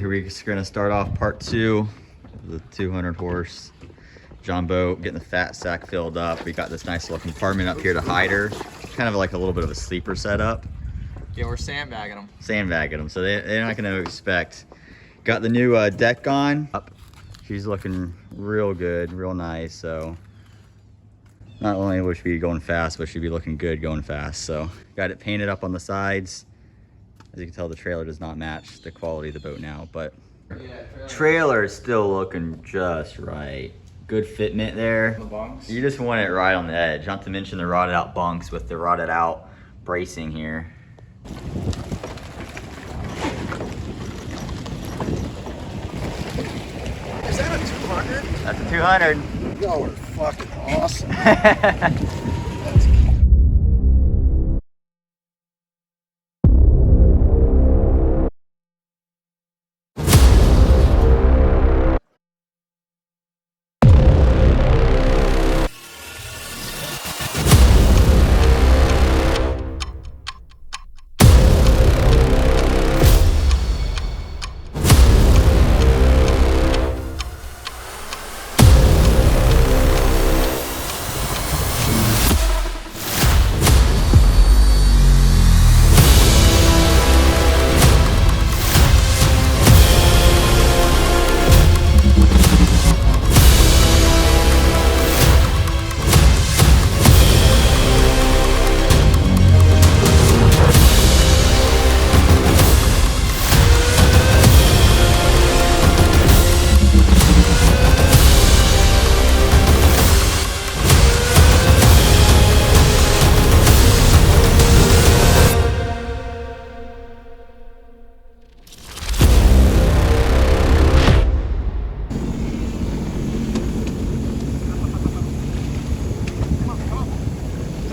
here we're gonna start off part 2, the 200 horse John boat, getting the fat sack filled up. We got this nice little compartment up here to hide her. Kind of like a little bit of a sleeper setup. Yeah, we're sandbagging them. Sandbagging them, so they're not gonna expect. Got the new deck on. She's looking real good, real nice. So not only will she be going fast, but she'll be looking good going fast. So got it painted up on the sides. As you can tell, the trailer does not match the quality of the boat now, but trailer is still looking just right. Good fitment there. The bunks. You just want it right on the edge. Not to mention the rotted out bunks with the rotted out bracing here. Is that a 200? That's a 200. Y'all are fucking awesome.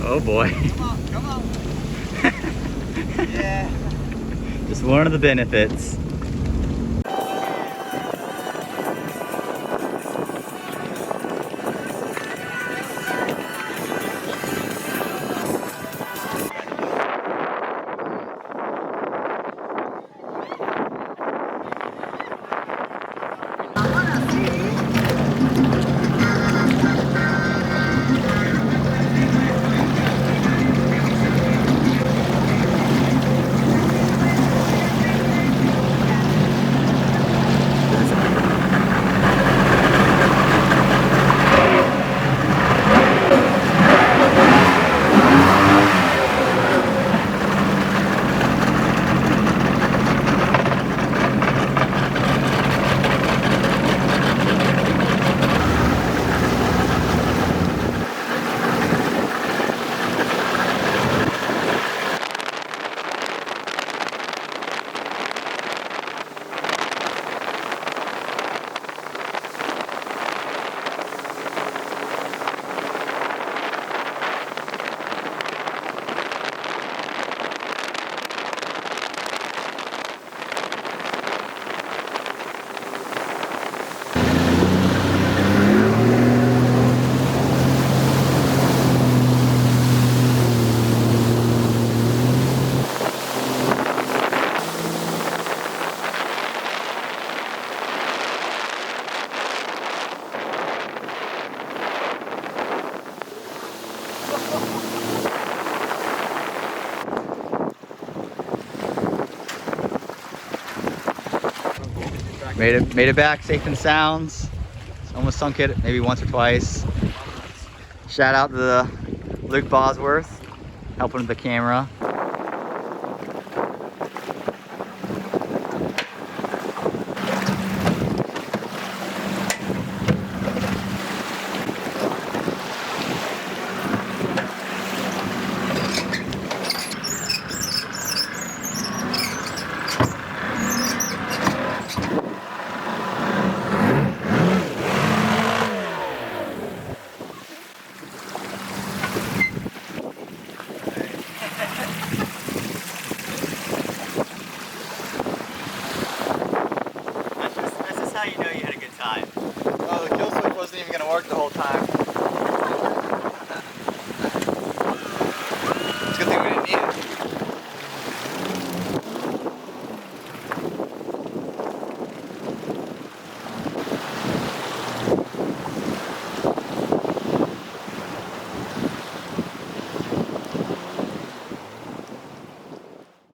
Oh boy. Come on. Yeah. Just one of the benefits. Made it back safe and sounds. Almost sunk it maybe once or twice. Shout out to Luke Bosworth helping with the camera.